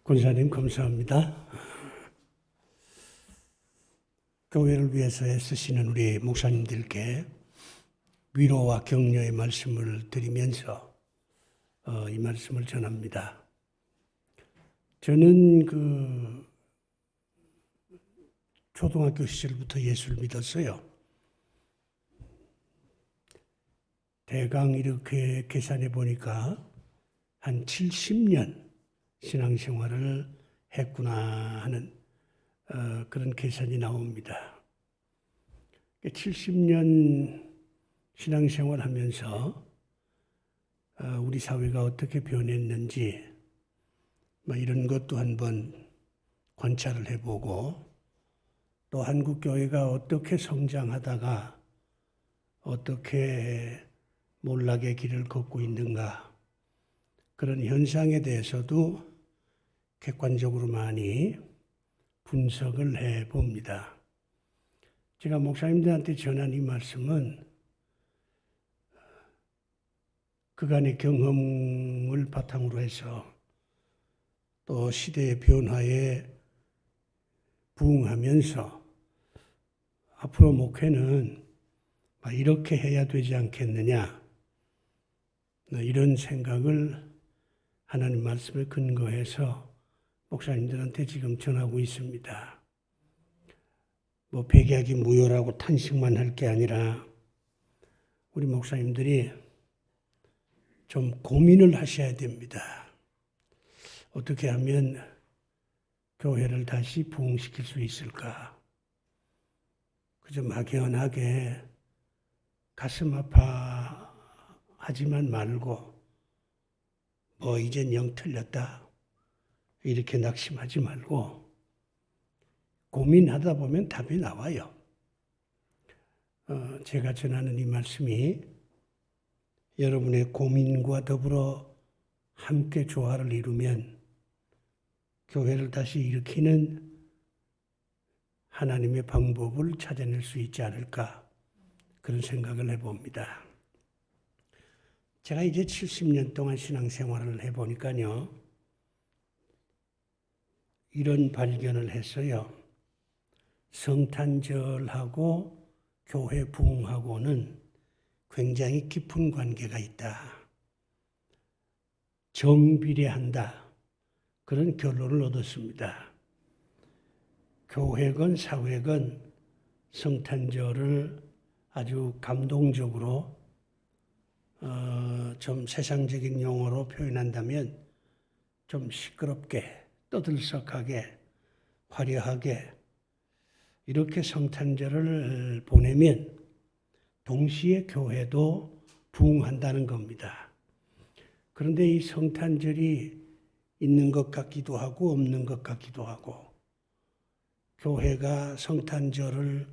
권사님 감사합니다. 교회를 위해서 애쓰시는 우리 목사님들께 위로와 격려의 말씀을 드리면서 이 말씀을 전합니다. 저는 초등학교 시절부터 예수를 믿었어요. 대강 이렇게 계산해 보니까 한 70년 신앙생활을 했구나 하는 그런 계산이 나옵니다. 70년 신앙생활 하면서 우리 사회가 어떻게 변했는지 이런 것도 한번 관찰을 해보고 또 한국교회가 어떻게 성장하다가 어떻게 몰락의 길을 걷고 있는가 그런 현상에 대해서도 객관적으로 많이 분석을 해봅니다. 제가 목사님들한테 전한 이 말씀은 그간의 경험을 바탕으로 해서 또 시대의 변화에 부응하면서 앞으로 목회는 이렇게 해야 되지 않겠느냐 이런 생각을 하나님 말씀에 근거해서 목사님들한테 지금 전하고 있습니다. 백약이 무효라고 탄식만 할 게 아니라 우리 목사님들이 좀 고민을 하셔야 됩니다. 어떻게 하면 교회를 다시 부흥시킬 수 있을까? 그저 막연하게 가슴 아파하지만 말고 이젠 영 틀렸다. 이렇게 낙심하지 말고 고민하다 보면 답이 나와요. 제가 전하는 이 말씀이 여러분의 고민과 더불어 함께 조화를 이루면 교회를 다시 일으키는 하나님의 방법을 찾아낼 수 있지 않을까 그런 생각을 해봅니다. 제가 이제 70년 동안 신앙생활을 해보니까요. 이런 발견을 했어요. 성탄절하고 교회 부흥하고는 굉장히 깊은 관계가 있다. 정비례한다. 그런 결론을 얻었습니다. 교회건 사회건 성탄절을 아주 감동적으로 좀 세상적인 용어로 표현한다면 좀 시끄럽게 떠들썩하게 화려하게 이렇게 성탄절을 보내면 동시에 교회도 부흥한다는 겁니다. 그런데 이 성탄절이 있는 것 같기도 하고 없는 것 같기도 하고 교회가 성탄절을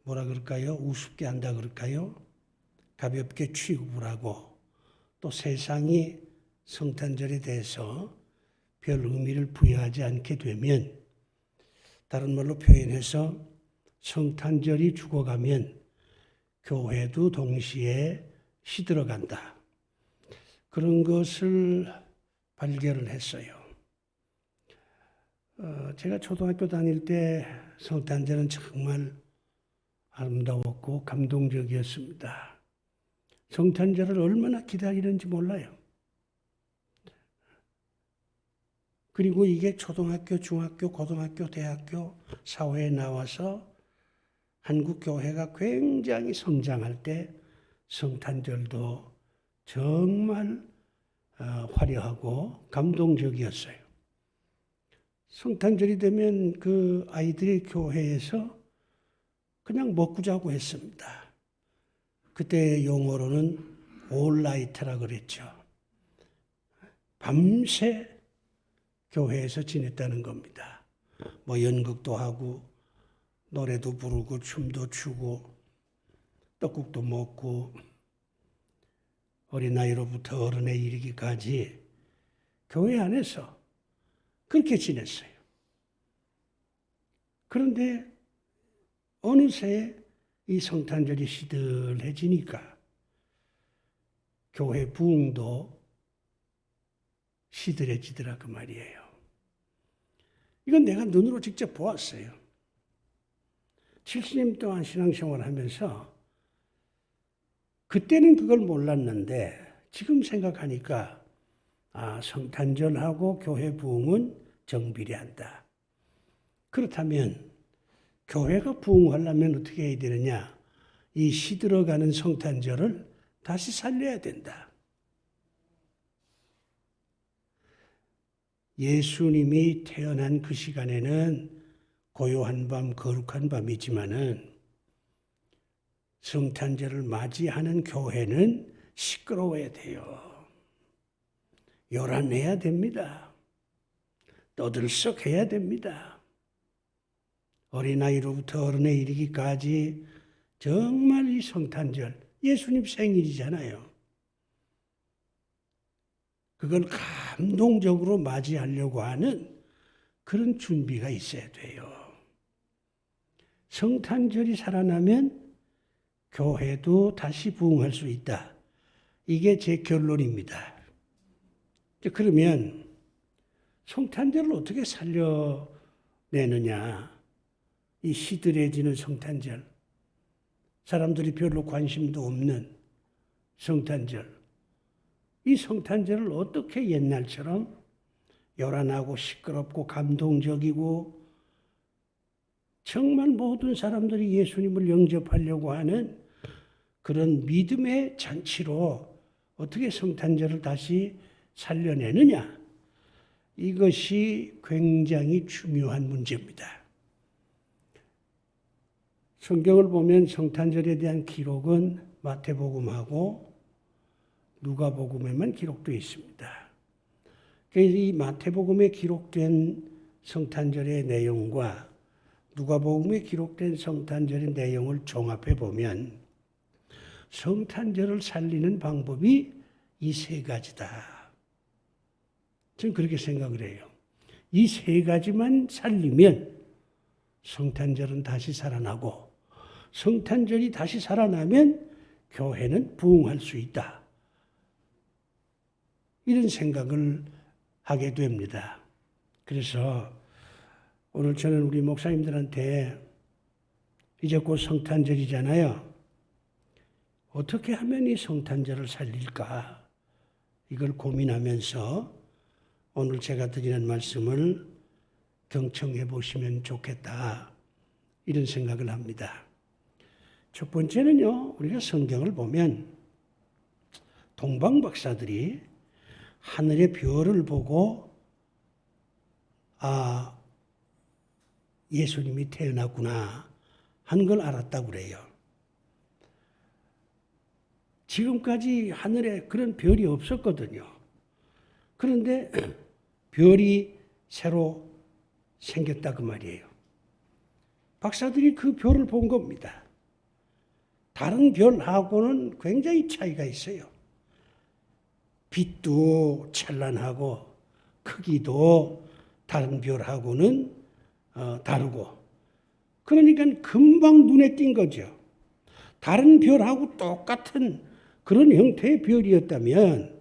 우습게 한다 그럴까요? 가볍게 취급을 하고 또 세상이 성탄절에 대해서 별 의미를 부여하지 않게 되면 다른 말로 표현해서 성탄절이 죽어가면 교회도 동시에 시들어간다. 그런 것을 발견을 했어요. 제가 초등학교 다닐 때 성탄절은 정말 아름다웠고 감동적이었습니다. 성탄절을 얼마나 기다리는지 몰라요. 그리고 이게 초등학교, 중학교, 고등학교, 대학교, 사회에 나와서 한국 교회가 굉장히 성장할 때 성탄절도 정말 화려하고 감동적이었어요. 성탄절이 되면 그 아이들이 교회에서 그냥 먹고 자고 했습니다. 그때 용어로는 올라이트라 그랬죠. 밤새 교회에서 지냈다는 겁니다. 연극도 하고 노래도 부르고 춤도 추고 떡국도 먹고 어린아이로부터 어른에 이르기까지 교회 안에서 그렇게 지냈어요. 그런데 어느새 이 성탄절이 시들해지니까 교회 부흥도 시들해지더라 그 말이에요. 이건 내가 눈으로 직접 보았어요. 70년 동안 신앙생활을 하면서 그때는 그걸 몰랐는데 지금 생각하니까 성탄절하고 교회 부흥은 정비례한다. 그렇다면 교회가 부흥하려면 어떻게 해야 되느냐? 이 시들어가는 성탄절을 다시 살려야 된다. 예수님이 태어난 그 시간에는 고요한 밤, 거룩한 밤이지만은 성탄절을 맞이하는 교회는 시끄러워야 돼요. 요란해야 됩니다. 떠들썩해야 됩니다. 어린아이로부터 어른에 이르기까지 정말 이 성탄절, 예수님 생일이잖아요. 그걸 감동적으로 맞이하려고 하는 그런 준비가 있어야 돼요. 성탄절이 살아나면 교회도 다시 부흥할 수 있다. 이게 제 결론입니다. 그러면 성탄절을 어떻게 살려내느냐? 이 시들해지는 성탄절, 사람들이 별로 관심도 없는 성탄절, 이 성탄절을 어떻게 옛날처럼 요란하고 시끄럽고 감동적이고 정말 모든 사람들이 예수님을 영접하려고 하는 그런 믿음의 잔치로 어떻게 성탄절을 다시 살려내느냐? 이것이 굉장히 중요한 문제입니다. 성경을 보면 성탄절에 대한 기록은 마태복음하고 누가복음에만 기록되어 있습니다. 그래서 이 마태복음에 기록된 성탄절의 내용과 누가복음에 기록된 성탄절의 내용을 종합해 보면 성탄절을 살리는 방법이 이 세 가지다. 저는 그렇게 생각을 해요. 이 세 가지만 살리면 성탄절은 다시 살아나고 성탄절이 다시 살아나면 교회는 부흥할 수 있다. 이런 생각을 하게 됩니다. 그래서 오늘 저는 우리 목사님들한테 이제 곧 성탄절이잖아요. 어떻게 하면 이 성탄절을 살릴까? 이걸 고민하면서 오늘 제가 드리는 말씀을 경청해 보시면 좋겠다. 이런 생각을 합니다. 첫 번째는요, 우리가 성경을 보면 동방 박사들이 하늘의 별을 보고 예수님이 태어났구나 한 걸 알았다고 그래요. 지금까지 하늘에 그런 별이 없었거든요. 그런데 별이 새로 생겼다 그 말이에요. 박사들이 그 별을 본 겁니다. 다른 별하고는 굉장히 차이가 있어요. 빛도 찬란하고 크기도 다른 별하고는 다르고 그러니까 금방 눈에 띈 거죠. 다른 별하고 똑같은 그런 형태의 별이었다면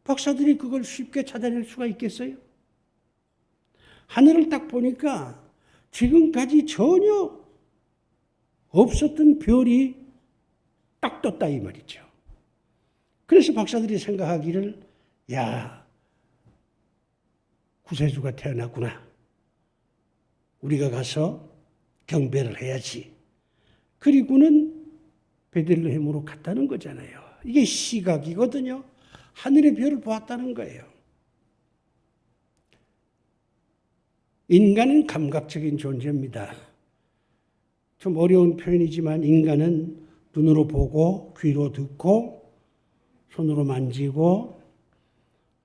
박사들이 그걸 쉽게 찾아낼 수가 있겠어요? 하늘을 딱 보니까 지금까지 전혀 없었던 별이 딱 떴다 이 말이죠. 그래서 박사들이 생각하기를 구세주가 태어났구나. 우리가 가서 경배를 해야지. 그리고는 베들레헴으로 갔다는 거잖아요. 이게 시각이거든요. 하늘의 별을 보았다는 거예요. 인간은 감각적인 존재입니다. 좀 어려운 표현이지만 인간은 눈으로 보고 귀로 듣고 손으로 만지고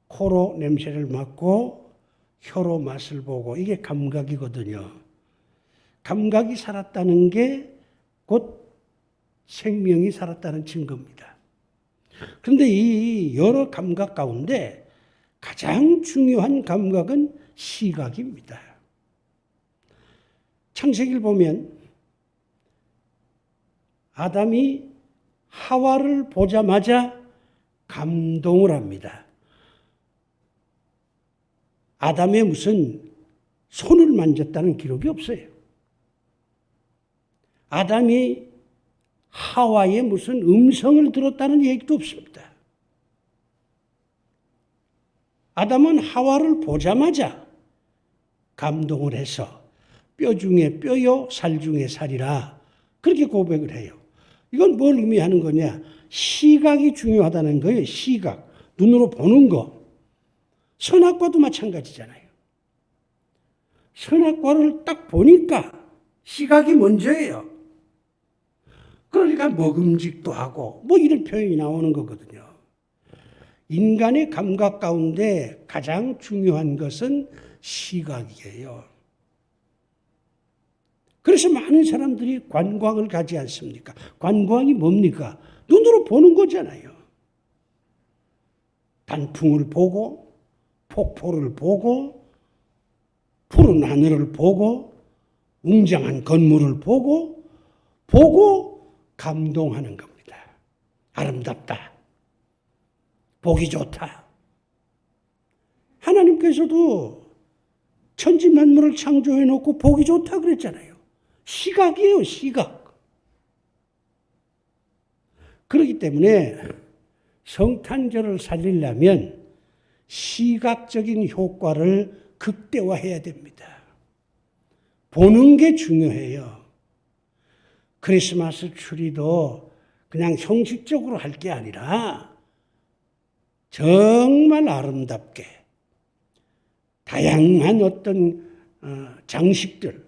코로 냄새를 맡고 혀로 맛을 보고 이게 감각이거든요. 감각이 살았다는 게 곧 생명이 살았다는 증거입니다. 그런데 이 여러 감각 가운데 가장 중요한 감각은 시각입니다. 창세기를 보면 아담이 하와를 보자마자 감동을 합니다. 아담의 무슨 손을 만졌다는 기록이 없어요. 아담이 하와의 무슨 음성을 들었다는 얘기도 없습니다. 아담은 하와를 보자마자 감동을 해서 뼈 중에 뼈요 살 중에 살이라 그렇게 고백을 해요. 이건 뭘 의미하는 거냐? 시각이 중요하다는 거예요. 시각. 눈으로 보는 거. 선악과도 마찬가지잖아요. 선악과를 딱 보니까 시각이 먼저예요. 그러니까 먹음직도 하고 뭐 이런 표현이 나오는 거거든요. 인간의 감각 가운데 가장 중요한 것은 시각이에요. 그래서 많은 사람들이 관광을 가지 않습니까? 관광이 뭡니까? 눈으로 보는 거잖아요. 단풍을 보고 폭포를 보고 푸른 하늘을 보고 웅장한 건물을 보고 감동하는 겁니다. 아름답다. 보기 좋다. 하나님께서도 천지 만물을 창조해 놓고 보기 좋다 그랬잖아요. 시각이에요, 시각. 그렇기 때문에 성탄절을 살리려면 시각적인 효과를 극대화해야 됩니다. 보는 게 중요해요. 크리스마스 추리도 그냥 형식적으로 할 게 아니라 정말 아름답게 다양한 어떤 장식들,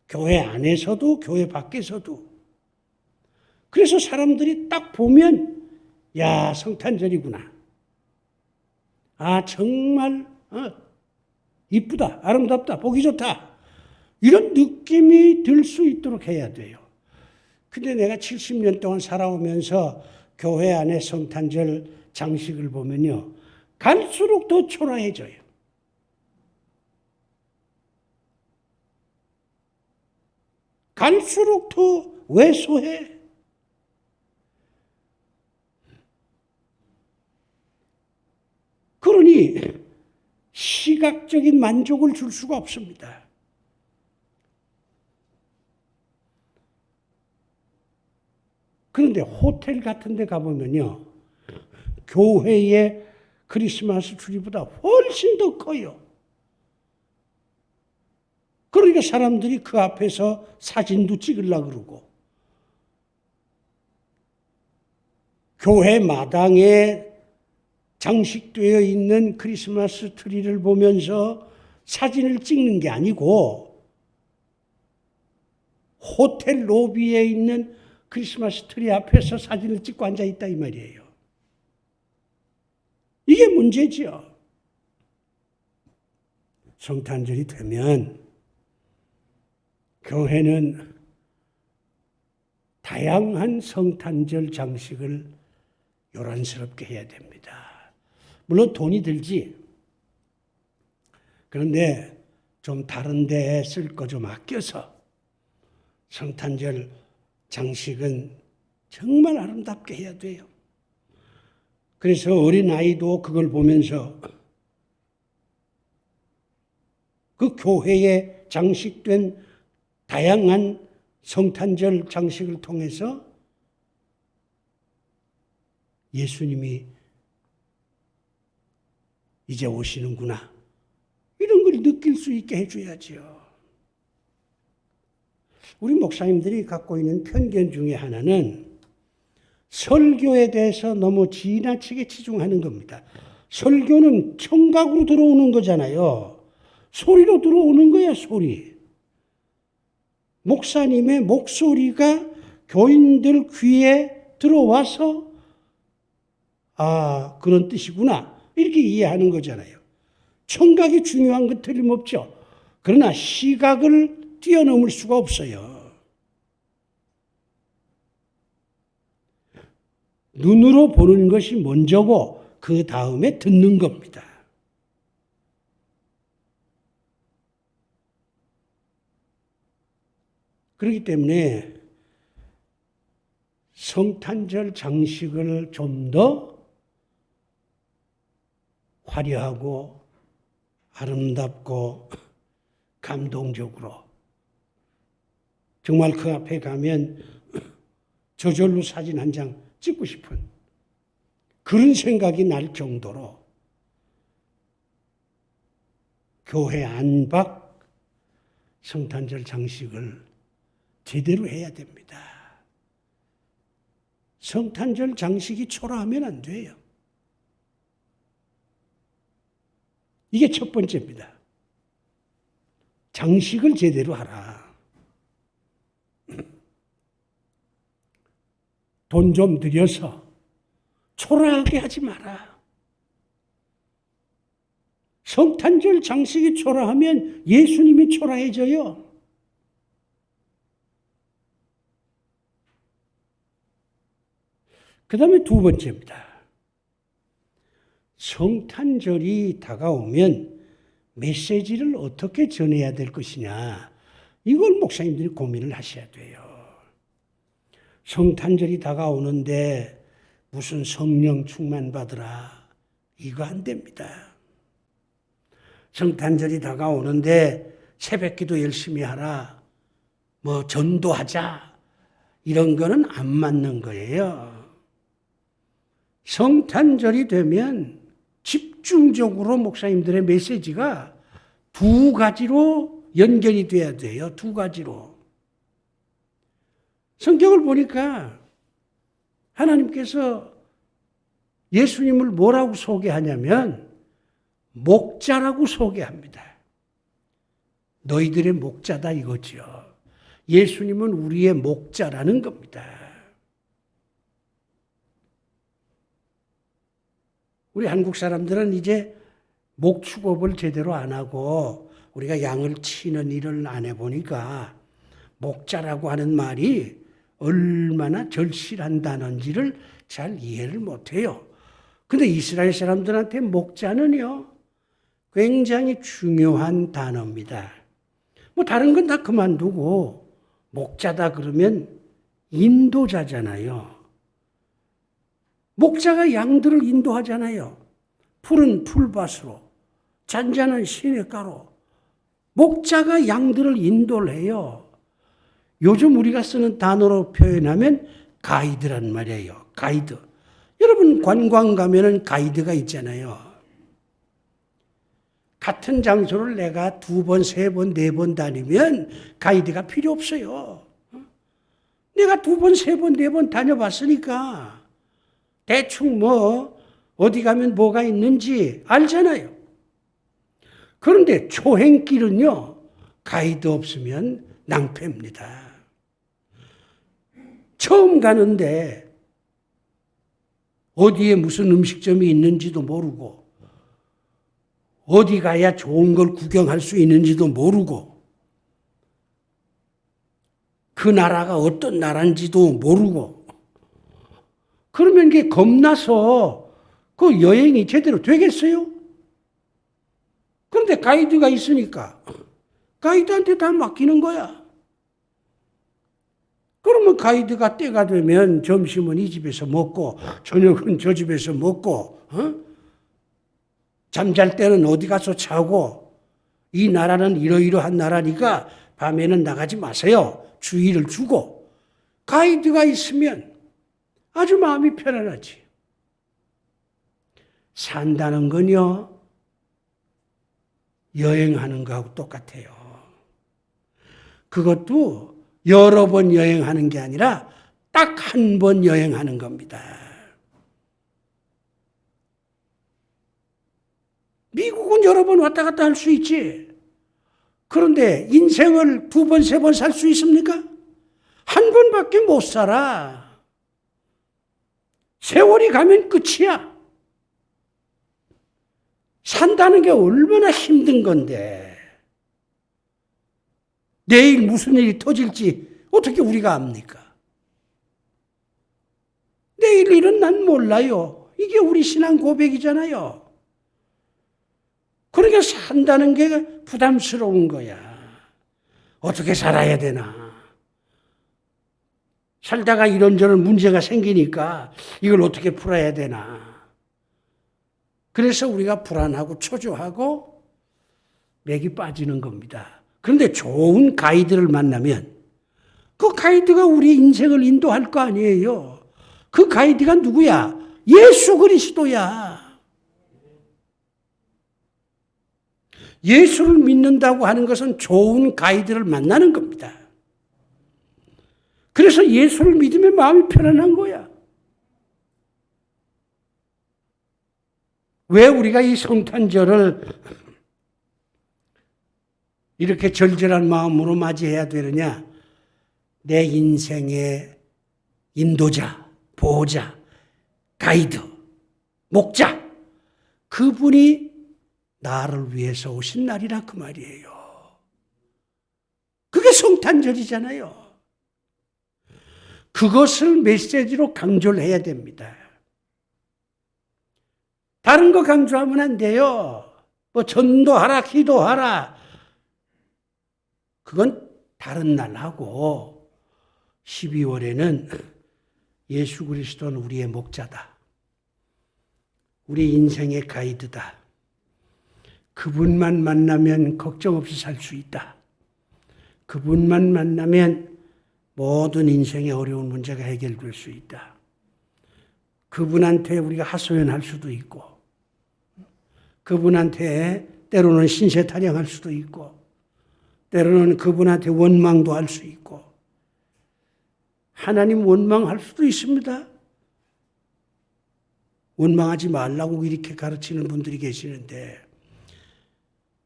교회 안에서도 교회 밖에서도 그래서 사람들이 딱 보면 야 성탄절이구나. 아 정말 이쁘다, 아름답다, 보기 좋다. 이런 느낌이 들 수 있도록 해야 돼요. 근데 내가 70년 동안 살아오면서 교회 안에 성탄절 장식을 보면요. 갈수록 더 초라해져요. 갈수록 더 왜소해. 그러니 시각적인 만족을 줄 수가 없습니다. 그런데 호텔 같은 데 가보면요. 교회의 크리스마스 트리보다 훨씬 더 커요. 그러니까 사람들이 그 앞에서 사진도 찍으려고 그러고 교회 마당에 장식되어 있는 크리스마스 트리를 보면서 사진을 찍는 게 아니고 호텔 로비에 있는 크리스마스 트리 앞에서 사진을 찍고 앉아있다 이 말이에요. 이게 문제지요. 성탄절이 되면 교회는 다양한 성탄절 장식을 요란스럽게 해야 됩니다. 물론 돈이 들지. 그런데 좀 다른 데에 쓸 거 좀 아껴서 성탄절 장식은 정말 아름답게 해야 돼요. 그래서 어린아이도 그걸 보면서 그 교회에 장식된 다양한 성탄절 장식을 통해서 예수님이 이제 오시는구나. 이런 걸 느낄 수 있게 해줘야죠. 우리 목사님들이 갖고 있는 편견 중에 하나는 설교에 대해서 너무 지나치게 치중하는 겁니다. 설교는 청각으로 들어오는 거잖아요. 소리로 들어오는 거야, 소리. 목사님의 목소리가 교인들 귀에 들어와서 아, 그런 뜻이구나. 이렇게 이해하는 거잖아요. 청각이 중요한 것 틀림없죠. 그러나 시각을 뛰어넘을 수가 없어요. 눈으로 보는 것이 먼저고 그 다음에 듣는 겁니다. 그렇기 때문에 성탄절 장식을 좀 더 화려하고 아름답고 감동적으로. 정말 그 앞에 가면 저절로 사진 한 장 찍고 싶은 그런 생각이 날 정도로 교회 안팎 성탄절 장식을 제대로 해야 됩니다. 성탄절 장식이 초라하면 안 돼요. 이게 첫 번째입니다. 장식을 제대로 하라. 돈 좀 들여서 초라하게 하지 마라. 성탄절 장식이 초라하면 예수님이 초라해져요. 그 다음에 두 번째입니다. 성탄절이 다가오면 메시지를 어떻게 전해야 될 것이냐. 이걸 목사님들이 고민을 하셔야 돼요. 성탄절이 다가오는데 무슨 성령 충만 받으라. 이거 안 됩니다. 성탄절이 다가오는데 새벽기도 열심히 하라. 뭐 전도하자. 이런 거는 안 맞는 거예요. 성탄절이 되면 집중적으로 목사님들의 메시지가 두 가지로 연결이 돼야 돼요. 두 가지로. 성경을 보니까 하나님께서 예수님을 뭐라고 소개하냐면 목자라고 소개합니다. 너희들의 목자다 이거죠. 예수님은 우리의 목자라는 겁니다. 우리 한국 사람들은 이제 목축업을 제대로 안 하고 우리가 양을 치는 일을 안 해보니까 목자라고 하는 말이 얼마나 절실한 단어인지를 잘 이해를 못해요. 근데 이스라엘 사람들한테 목자는요, 굉장히 중요한 단어입니다. 뭐 다른 건 다 그만두고 목자다 그러면 인도자잖아요. 목자가 양들을 인도하잖아요. 푸른 풀밭으로, 잔잔한 시냇가로. 목자가 양들을 인도를 해요. 요즘 우리가 쓰는 단어로 표현하면 가이드란 말이에요. 가이드. 여러분 관광 가면은 가이드가 있잖아요. 같은 장소를 내가 2번, 3번, 4번 다니면 가이드가 필요 없어요. 내가 2번, 3번, 4번 다녀봤으니까 대충 뭐 어디 가면 뭐가 있는지 알잖아요. 그런데 초행길은요, 가이드 없으면 낭패입니다. 처음 가는데 어디에 무슨 음식점이 있는지도 모르고 어디 가야 좋은 걸 구경할 수 있는지도 모르고 그 나라가 어떤 나라인지도 모르고 그러면 이게 겁나서 그 여행이 제대로 되겠어요? 그런데 가이드가 있으니까 가이드한테 다 맡기는 거야. 그러면 가이드가 때가 되면 점심은 이 집에서 먹고 저녁은 저 집에서 먹고 잠잘 때는 어디 가서 자고 이 나라는 이러이러한 나라니까 밤에는 나가지 마세요. 주의를 주고 가이드가 있으면 아주 마음이 편안하지. 산다는 건요, 여행하는 거하고 똑같아요. 그것도 여러 번 여행하는 게 아니라 딱 한 번 여행하는 겁니다. 미국은 여러 번 왔다 갔다 할 수 있지. 그런데 인생을 2번, 3번 살 수 있습니까? 한 번밖에 못 살아. 세월이 가면 끝이야. 산다는 게 얼마나 힘든 건데. 내일 무슨 일이 터질지 어떻게 우리가 압니까? 내일 일은 난 몰라요. 이게 우리 신앙 고백이잖아요. 그러니까 산다는 게 부담스러운 거야. 어떻게 살아야 되나. 살다가 이런저런 문제가 생기니까 이걸 어떻게 풀어야 되나. 그래서 우리가 불안하고 초조하고 맥이 빠지는 겁니다. 그런데 좋은 가이드를 만나면 그 가이드가 우리 인생을 인도할 거 아니에요. 그 가이드가 누구야? 예수 그리스도야. 예수를 믿는다고 하는 것은 좋은 가이드를 만나는 겁니다. 그래서 예수를 믿으면 마음이 편안한 거야. 왜 우리가 이 성탄절을 이렇게 절절한 마음으로 맞이해야 되느냐? 내 인생의 인도자, 보호자, 가이드, 목자, 그분이 나를 위해서 오신 날이라 그 말이에요. 그게 성탄절이잖아요. 그것을 메시지로 강조를 해야 됩니다. 다른 거 강조하면 안 돼요. 뭐 전도하라, 기도하라. 그건 다른 날 하고 12월에는 예수 그리스도는 우리의 목자다. 우리 인생의 가이드다. 그분만 만나면 걱정 없이 살 수 있다. 그분만 만나면 모든 인생의 어려운 문제가 해결될 수 있다. 그분한테 우리가 하소연할 수도 있고, 그분한테 때로는 신세 타령할 수도 있고, 때로는 그분한테 원망도 할 수 있고, 하나님 원망할 수도 있습니다. 원망하지 말라고 이렇게 가르치는 분들이 계시는데,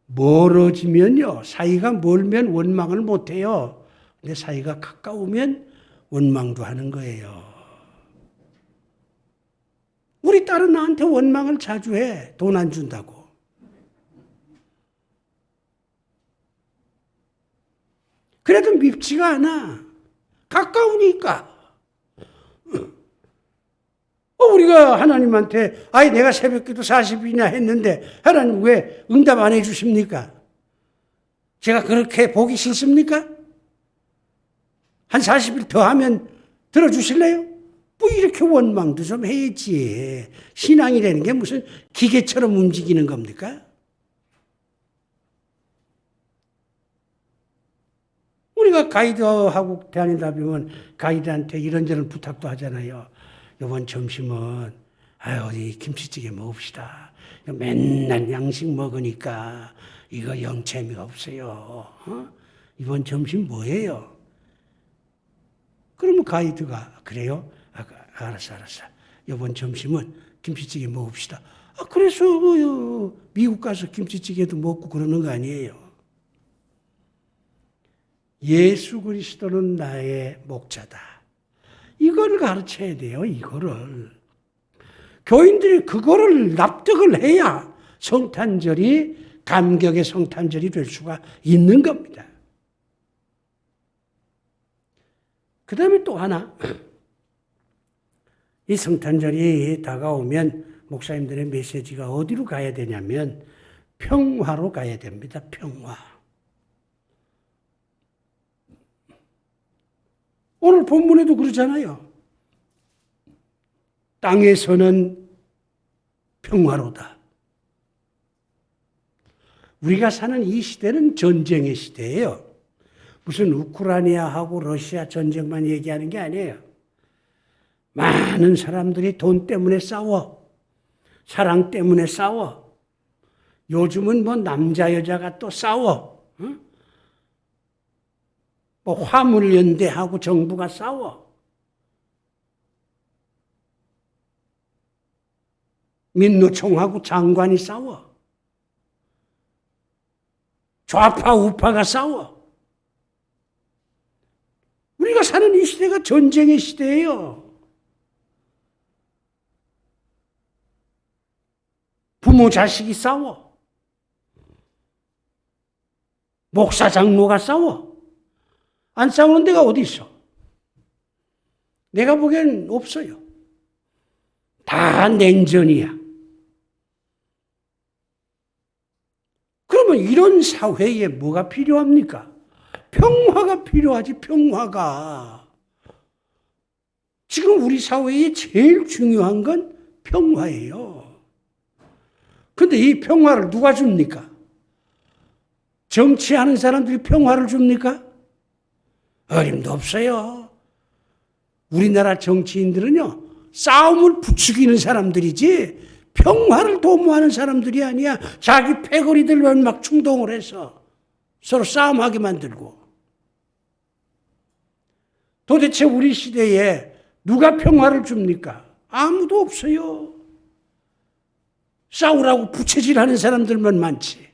멀어지면요, 사이가 멀면 원망을 못해요. 근데 사이가 가까우면 원망도 하는 거예요. 우리 딸은 나한테 원망을 자주 해. 돈 안 준다고. 그래도 밉지가 않아. 가까우니까. 우리가 하나님한테 내가 새벽기도 40일이나 했는데 하나님 왜 응답 안 해주십니까? 제가 그렇게 보기 싫습니까? 한 40일 더 하면 들어주실래요? 뭐 이렇게 원망도 좀 해야지. 신앙이라는 게 무슨 기계처럼 움직이는 겁니까? 우리가 가이드하고 다니다 보면 가이드한테 이런저런 부탁도 하잖아요. 이번 점심은 어디 김치찌개 먹읍시다. 맨날 양식 먹으니까 이거 영 재미가 없어요. 이번 점심 뭐예요? 그러면 가이드가 그래요? 알았어. 이번 점심은 김치찌개 먹읍시다. 그래서 미국 가서 김치찌개도 먹고 그러는 거 아니에요. 예수 그리스도는 나의 목자다. 이걸 가르쳐야 돼요. 이거를. 교인들이 그거를 납득을 해야 성탄절이 감격의 성탄절이 될 수가 있는 겁니다. 그 다음에 또 하나. 이 성탄절이 다가오면 목사님들의 메시지가 어디로 가야 되냐면 평화로 가야 됩니다. 평화. 오늘 본문에도 그러잖아요. 땅에서는 평화로다. 우리가 사는 이 시대는 전쟁의 시대예요. 무슨 우크라이나하고 러시아 전쟁만 얘기하는 게 아니에요. 많은 사람들이 돈 때문에 싸워. 사랑 때문에 싸워. 요즘은 뭐 남자 여자가 또 싸워. 뭐 화물연대하고 정부가 싸워. 민노총하고 장관이 싸워. 좌파 우파가 싸워. 우리가 사는 이 시대가 전쟁의 시대예요. 부모 자식이 싸워. 목사 장로가 싸워. 안 싸우는 데가 어디 있어? 내가 보기엔 없어요. 다 냉전이야. 그러면 이런 사회에 뭐가 필요합니까? 평화가 필요하지, 평화가. 지금 우리 사회에 제일 중요한 건 평화예요. 그런데 이 평화를 누가 줍니까? 정치하는 사람들이 평화를 줍니까? 어림도 없어요. 우리나라 정치인들은요, 싸움을 부추기는 사람들이지 평화를 도모하는 사람들이 아니야. 자기 패거리들만 막 충동을 해서 서로 싸움하게 만들고. 도대체 우리 시대에 누가 평화를 줍니까? 아무도 없어요. 싸우라고 부채질하는 사람들만 많지.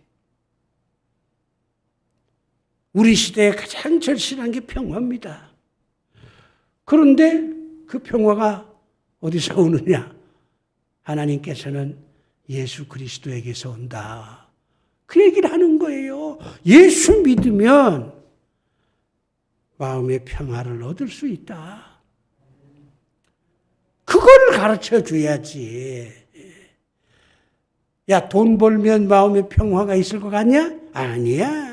우리 시대에 가장 절실한 게 평화입니다. 그런데 그 평화가 어디서 오느냐? 하나님께서는 예수 그리스도에게서 온다. 그 얘기를 하는 거예요. 예수 믿으면 마음의 평화를 얻을 수 있다. 그걸 가르쳐 줘야지. 야, 돈 벌면 마음의 평화가 있을 것 같냐? 아니야.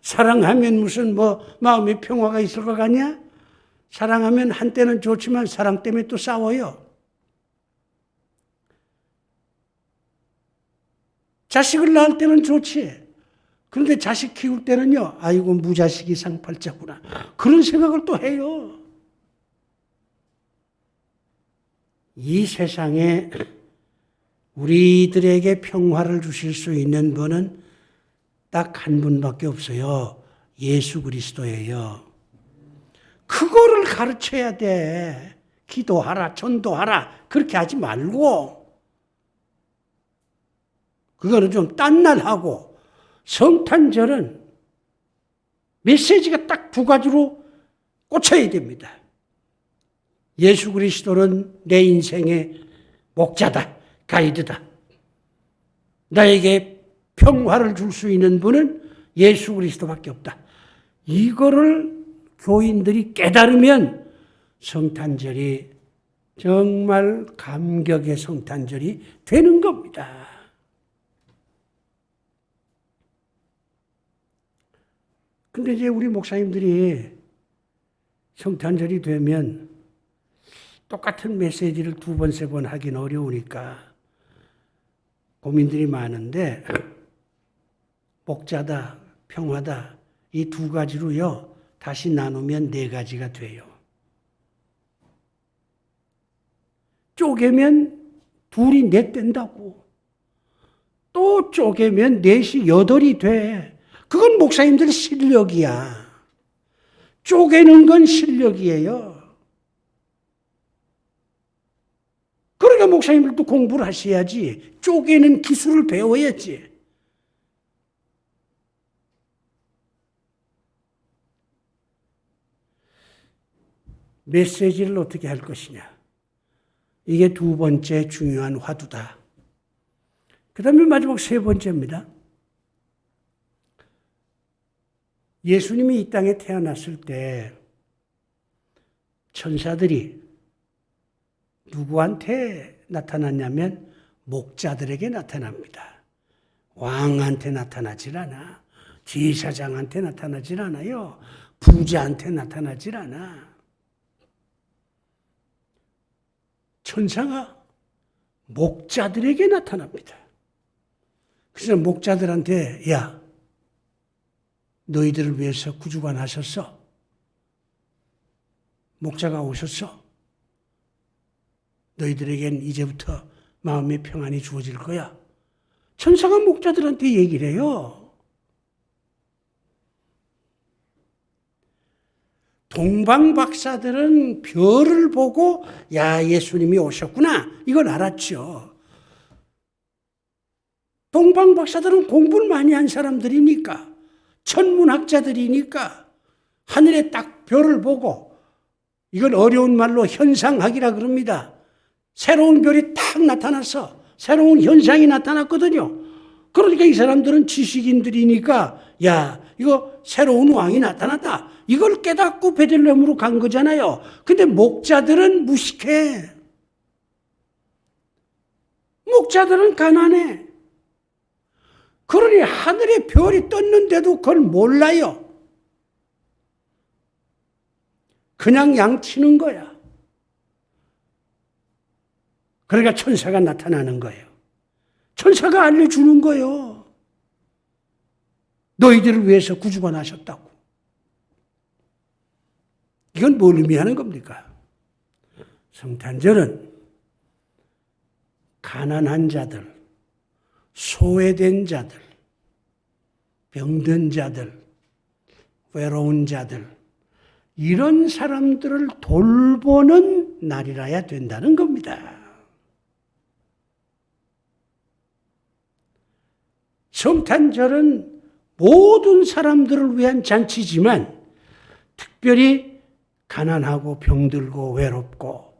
사랑하면 무슨 마음의 평화가 있을 것 같냐? 사랑하면 한때는 좋지만 사랑 때문에 또 싸워요. 자식을 낳을 때는 좋지. 그런데 자식 키울 때는요, 아이고 무자식이 상팔자구나. 그런 생각을 또 해요. 이 세상에 우리들에게 평화를 주실 수 있는 분은 딱 한 분밖에 없어요. 예수 그리스도예요. 그거를 가르쳐야 돼. 기도하라, 전도하라, 그렇게 하지 말고. 그거는 좀 딴 날 하고, 성탄절은 메시지가 딱 두 가지로 꽂혀야 됩니다. 예수 그리스도는 내 인생의 목자다, 가이드다. 나에게 평화를 줄 수 있는 분은 예수 그리스도밖에 없다. 이거를 교인들이 깨달으면 성탄절이 정말 감격의 성탄절이 되는 겁니다. 근데 이제 우리 목사님들이 성탄절이 되면 똑같은 메시지를 두 번, 세 번 하긴 어려우니까 고민들이 많은데, 목자다, 평화다, 이 두 가지로요, 다시 나누면 네 가지가 돼요. 쪼개면 둘이 넷 된다고. 또 쪼개면 넷이 여덟이 돼. 그건 목사님들 실력이야. 쪼개는 건 실력이에요. 그러니까 목사님들도 공부를 하셔야지. 쪼개는 기술을 배워야지. 메시지를 어떻게 할 것이냐. 이게 두 번째 중요한 화두다. 그 다음에 마지막 세 번째입니다. 예수님이 이 땅에 태어났을 때 천사들이 누구한테 나타났냐면 목자들에게 나타납니다. 왕한테 나타나질 않아. 제사장한테 나타나질 않아요. 부자한테 나타나질 않아. 천사가 목자들에게 나타납니다. 그래서 목자들한테 야, 너희들을 위해서 구주가 나셨어. 목자가 오셨어. 너희들에겐 이제부터 마음의 평안이 주어질 거야. 천사가 목자들한테 얘기를 해요. 동방박사들은 별을 보고 야, 예수님이 오셨구나, 이걸 알았죠. 동방박사들은 공부를 많이 한 사람들이니까, 천문학자들이니까 하늘에 딱 별을 보고, 이걸 어려운 말로 현상학이라 그럽니다. 새로운 별이 탁 나타나서 새로운 현상이 나타났거든요. 그러니까 이 사람들은 지식인들이니까 야, 이거 새로운 왕이 나타났다, 이걸 깨닫고 베들레헴으로 간 거잖아요. 근데 목자들은 무식해. 목자들은 가난해. 그러니 하늘에 별이 떴는데도 그걸 몰라요. 그냥 양치는 거야. 그러니까 천사가 나타나는 거예요. 천사가 알려주는 거예요. 너희들을 위해서 구주가 나셨다고. 이건 뭘 의미하는 겁니까? 성탄절은 가난한 자들, 소외된 자들, 병든 자들, 외로운 자들, 이런 사람들을 돌보는 날이라야 된다는 겁니다. 성탄절은 모든 사람들을 위한 잔치지만 특별히 가난하고 병들고 외롭고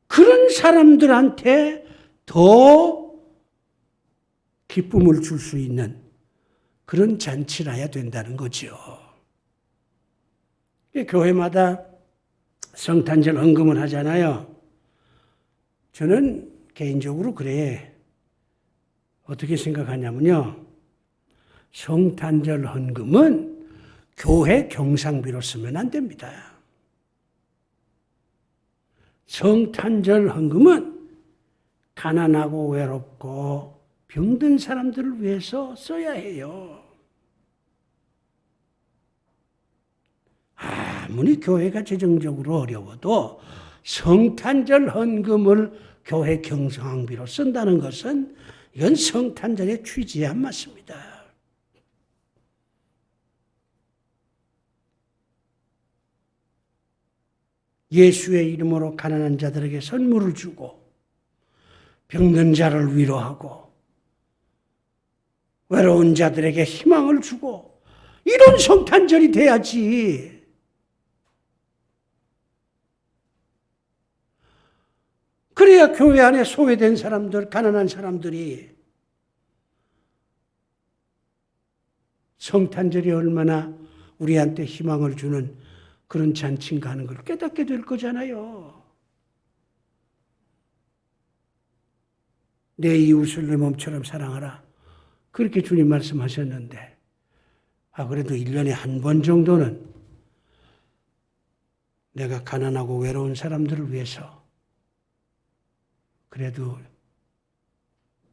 그런 사람들한테 더 기쁨을 줄 수 있는 그런 잔치라야 된다는 거죠. 교회마다 성탄절 헌금을 하잖아요. 저는 개인적으로 그래. 어떻게 생각하냐면요. 성탄절 헌금은 교회 경상비로 쓰면 안 됩니다. 성탄절 헌금은 가난하고 외롭고 병든 사람들을 위해서 써야 해요. 아무리 교회가 재정적으로 어려워도 성탄절 헌금을 교회 경상비로 쓴다는 것은 이건 성탄절의 취지에 안 맞습니다. 예수의 이름으로 가난한 자들에게 선물을 주고 병든 자를 위로하고 외로운 자들에게 희망을 주고 이런 성탄절이 돼야지. 그래야 교회 안에 소외된 사람들, 가난한 사람들이 성탄절이 얼마나 우리한테 희망을 주는 그런 잔치인가 하는 걸 깨닫게 될 거잖아요. 내 이웃을 내 몸처럼 사랑하라. 그렇게 주님 말씀하셨는데 그래도 1년에 한 번 정도는 내가 가난하고 외로운 사람들을 위해서 그래도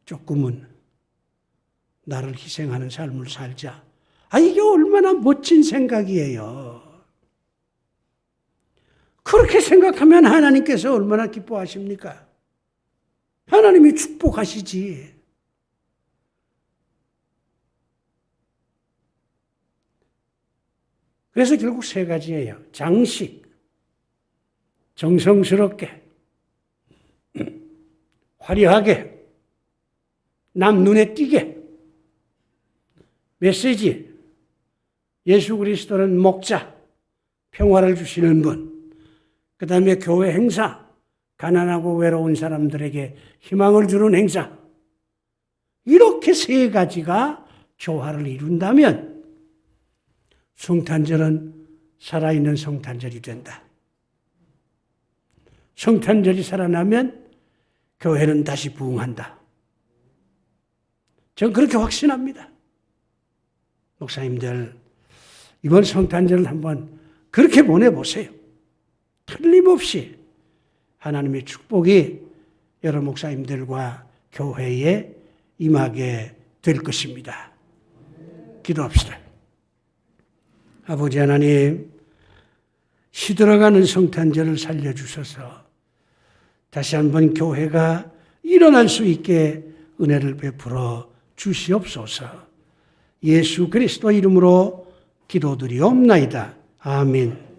조금은 나를 희생하는 삶을 살자. 이게 얼마나 멋진 생각이에요. 그렇게 생각하면 하나님께서 얼마나 기뻐하십니까? 하나님이 축복하시지. 그래서 결국 세 가지예요. 장식, 정성스럽게, 화려하게, 남 눈에 띄게. 메시지, 예수 그리스도는 목자, 평화를 주시는 분. 그 다음에 교회 행사, 가난하고 외로운 사람들에게 희망을 주는 행사. 이렇게 세 가지가 조화를 이룬다면 성탄절은 살아있는 성탄절이 된다. 성탄절이 살아나면 교회는 다시 부흥한다. 저는 그렇게 확신합니다. 목사님들, 이번 성탄절을 한번 그렇게 보내보세요. 틀림없이 하나님의 축복이 여러 목사님들과 교회에 임하게 될 것입니다. 기도합시다. 아버지 하나님, 시들어가는 성탄절을 살려주셔서 다시 한번 교회가 일어날 수 있게 은혜를 베풀어 주시옵소서. 예수 그리스도 이름으로 기도드리옵나이다. 아멘.